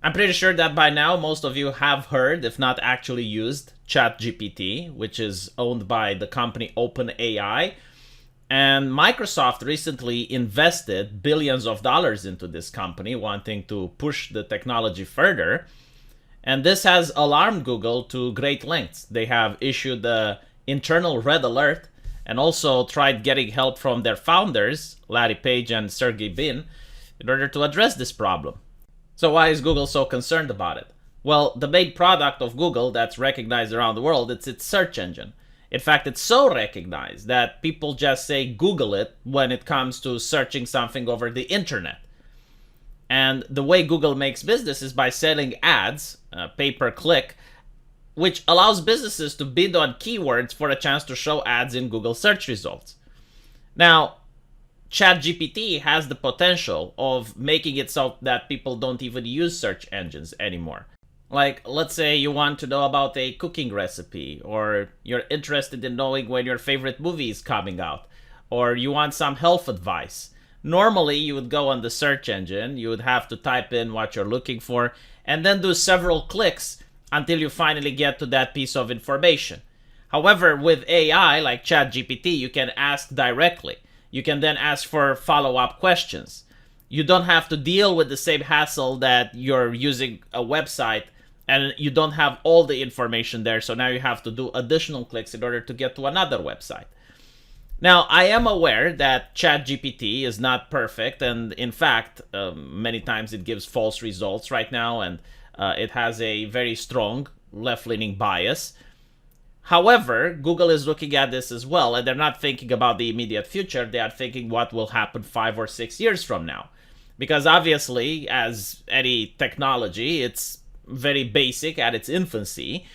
I'm pretty sure that by now most of you have heard, if not actually used, ChatGPT, which is owned by the company OpenAI. And Microsoft recently invested billions of dollars into this company, wanting to push the technology further. And this has alarmed Google to great lengths. They have issued the internal red alert and also tried getting help from their founders, Larry Page and Sergey Brin, in order to address this problem. So why is Google so concerned about it? Well, the main product of Google that's recognized around the world, it's its search engine. In fact, it's so recognized that people just say Google it when it comes to searching something over the internet. And the way Google makes business is by selling ads, pay-per-click, which allows businesses to bid on keywords for a chance to show ads in Google search results. Now, ChatGPT has the potential of making it so that people don't even use search engines anymore. Like, let's say you want to know about a cooking recipe, or you're interested in knowing when your favorite movie is coming out, or you want some health advice. Normally, you would go on the search engine, you would have to type in what you're looking for, and then do several clicks until you finally get to that piece of information. However, with AI like ChatGPT, you can ask directly. You can then ask for follow-up questions. You don't have to deal with the same hassle that you're using a website and you don't have all the information there, so now you have to do additional clicks in order to get to another website. Now, I am aware that ChatGPT is not perfect, and in fact, many times it gives false results right now, and it has a very strong left-leaning bias. However, Google is looking at this as well, and they're not thinking about the immediate future. They are thinking what will happen 5 or 6 years from now. Because obviously, as any technology, it's very basic at its infancy.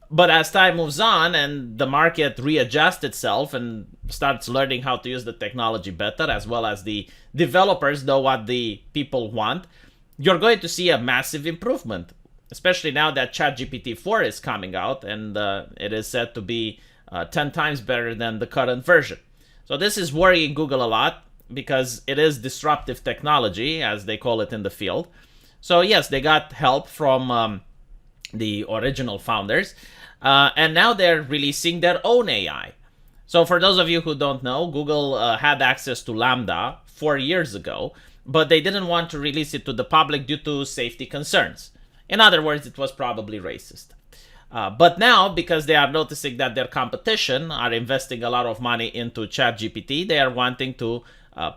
But as time moves on and the market readjusts itself and starts learning how to use the technology better, as well as the developers know what the people want, you're going to see a massive improvement. Especially now that ChatGPT 4 is coming out, and it is said to be 10 times better than the current version. So this is worrying Google a lot because it is disruptive technology, as they call it in the field. So yes, they got help from the original founders, and now they're releasing their own AI. So for those of you who don't know, Google had access to Lambda 4 years ago, but they didn't want to release it to the public due to safety concerns. In other words, it was probably racist. But now, because they are noticing that their competition are investing a lot of money into ChatGPT, they are wanting to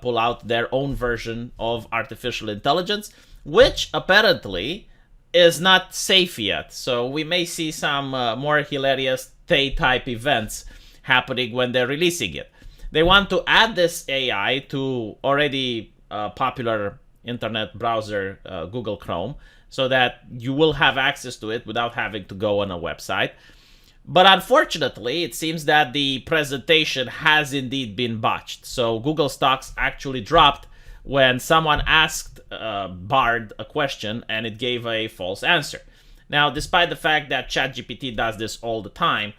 pull out their own version of artificial intelligence, which apparently is not safe yet. So we may see some more hilarious Tay-type events happening when they're releasing it. They want to add this AI to already popular internet browser Google Chrome, so that you will have access to it without having to go on a website. But unfortunately, it seems that the presentation has indeed been botched. So Google stocks actually dropped when someone asked Bard a question and it gave a false answer. Now, despite the fact that ChatGPT does this all the time,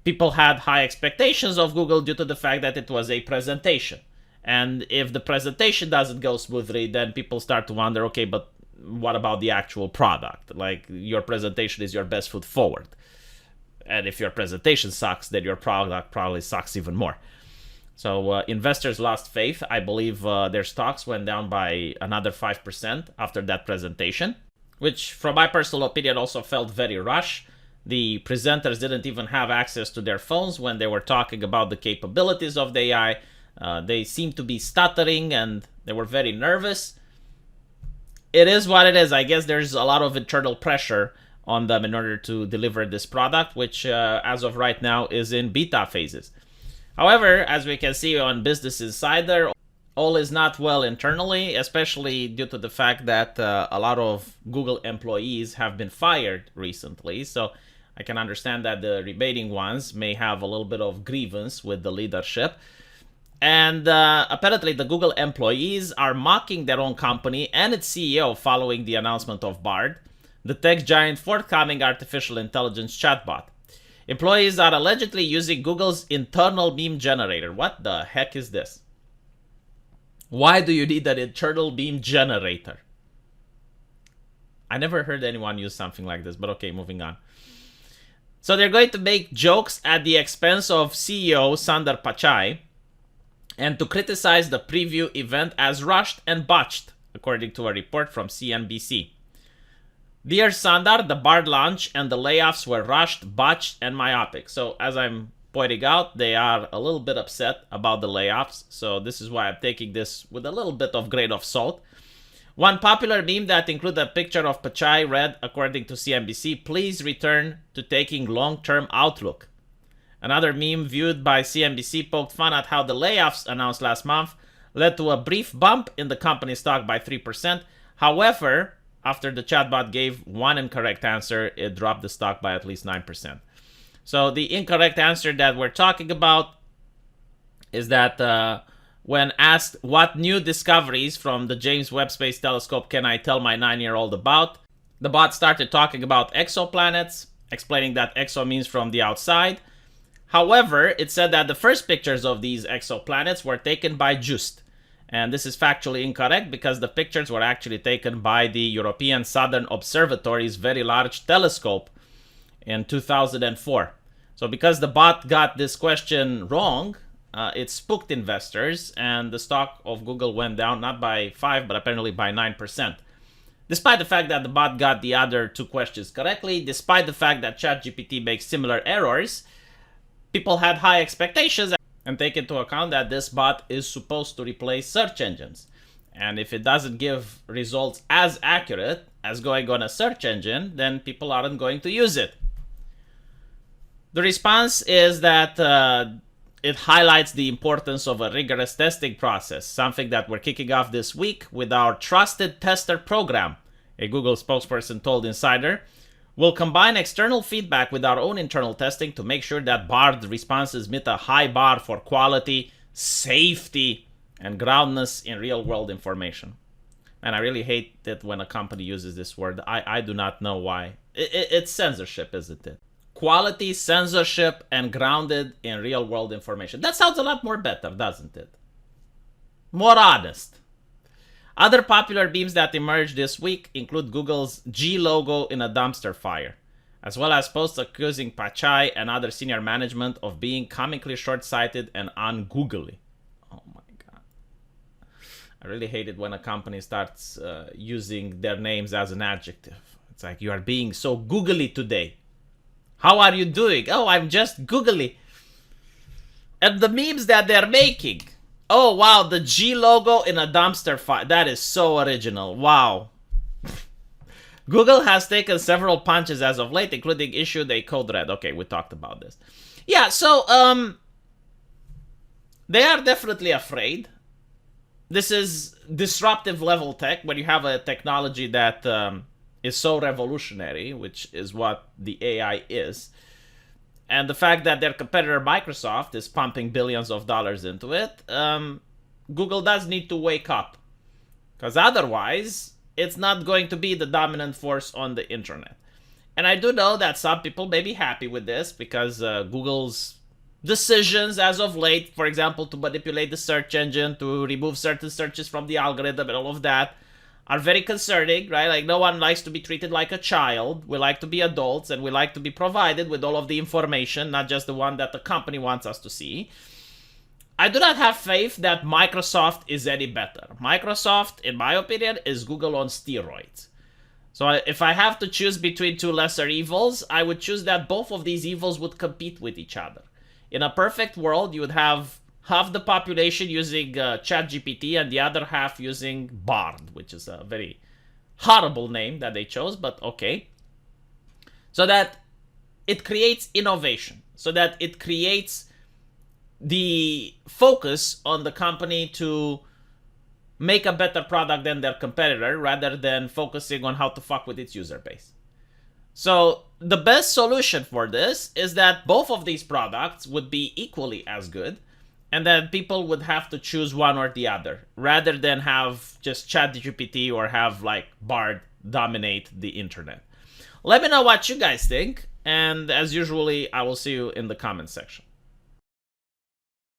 people had high expectations of Google due to the fact that it was a presentation. And if the presentation doesn't go smoothly, then people start to wonder, okay, but what about the actual product? Like, your presentation is your best foot forward. And if your presentation sucks, then your product probably sucks even more. So investors lost faith. I believe their stocks went down by another 5% after that presentation, which from my personal opinion also felt very rushed. The presenters didn't even have access to their phones when they were talking about the capabilities of the AI. They seemed to be stuttering and they were very nervous. It is what it is. I guess there's a lot of internal pressure on them in order to deliver this product, which as of right now is in beta phases. However, as we can see on Business Insider, all is not well internally, especially due to the fact that a lot of Google employees have been fired recently. So I can understand that the remaining ones may have a little bit of grievance with the leadership. And apparently the Google employees are mocking their own company and its CEO following the announcement of Bard, the tech giant forthcoming artificial intelligence chatbot. Employees are allegedly using Google's internal meme generator. What the heck is this? Why do you need an internal meme generator? I never heard anyone use something like this, but okay, moving on. So they're going to make jokes at the expense of CEO Sundar Pichai and to criticize the preview event as rushed and botched, according to a report from CNBC. Dear Sundar, the Bard launch and the layoffs were rushed, botched, and myopic. So as I'm pointing out, they are a little bit upset about the layoffs. So this is why I'm taking this with a little bit of grain of salt. One popular meme that included a picture of Pichai read, according to CNBC, please return to taking long-term outlook. Another meme viewed by CNBC poked fun at how the layoffs announced last month led to a brief bump in the company's stock by 3%. However, after the chatbot gave one incorrect answer, it dropped the stock by at least 9%. So the incorrect answer that we're talking about is that when asked what new discoveries from the James Webb Space Telescope can I tell my 9-year-old about, the bot started talking about exoplanets, explaining that exo means from the outside. However, it said that the first pictures of these exoplanets were taken by JUICed. And this is factually incorrect because the pictures were actually taken by the European Southern Observatory's Very Large Telescope in 2004. So because the bot got this question wrong, it spooked investors, and the stock of Google went down not by 5, but apparently by 9%. Despite the fact that the bot got the other two questions correctly, despite the fact that ChatGPT makes similar errors, people had high expectations, and take into account that this bot is supposed to replace search engines. And if it doesn't give results as accurate as going on a search engine, then people aren't going to use it. The response is that it highlights the importance of a rigorous testing process, something that we're kicking off this week with our Trusted Tester program, a Google spokesperson told Insider. We'll combine external feedback with our own internal testing to make sure that Bard responses meet a high bar for quality, safety, and groundedness in real-world information. And I really hate it when a company uses this word. I do not know why. It's censorship, isn't it? Quality, censorship, and grounded in real-world information. That sounds a lot more better, doesn't it? More honest. Other popular memes that emerged this week include Google's G logo in a dumpster fire, as well as posts accusing Pichai and other senior management of being comically short-sighted and ungoogly. Oh my god. I really hate it when a company starts using their names as an adjective. It's like, you are being so googly today. How are you doing? Oh, I'm just googly. And the memes that they're making. Oh, wow, the G logo in a dumpster fire. That is so original. Wow. Google has taken several punches as of late, including issued a code red. Okay, we talked about this. Yeah, so, they are definitely afraid. This is disruptive level tech, when you have a technology that is so revolutionary, which is what the AI is. And the fact that their competitor Microsoft is pumping billions of dollars into it, Google does need to wake up. Because otherwise, it's not going to be the dominant force on the internet. And I do know that some people may be happy with this because Google's decisions as of late, for example, to manipulate the search engine, to remove certain searches from the algorithm and all of that, are very concerning, right? Like, no one likes to be treated like a child. We like to be adults, and we like to be provided with all of the information, not just the one that the company wants us to see. I do not have faith that Microsoft is any better. Microsoft, in my opinion, is Google on steroids. So if I have to choose between two lesser evils, I would choose that both of these evils would compete with each other. In a perfect world, you would have half the population using ChatGPT and the other half using Bard, which is a very horrible name that they chose, but okay. So that it creates innovation, so that it creates the focus on the company to make a better product than their competitor rather than focusing on how to fuck with its user base. So the best solution for this is that both of these products would be equally as good, and then people would have to choose one or the other, rather than have just ChatGPT or have like Bard dominate the internet. Let me know what you guys think, and as usually, I will see you in the comment section.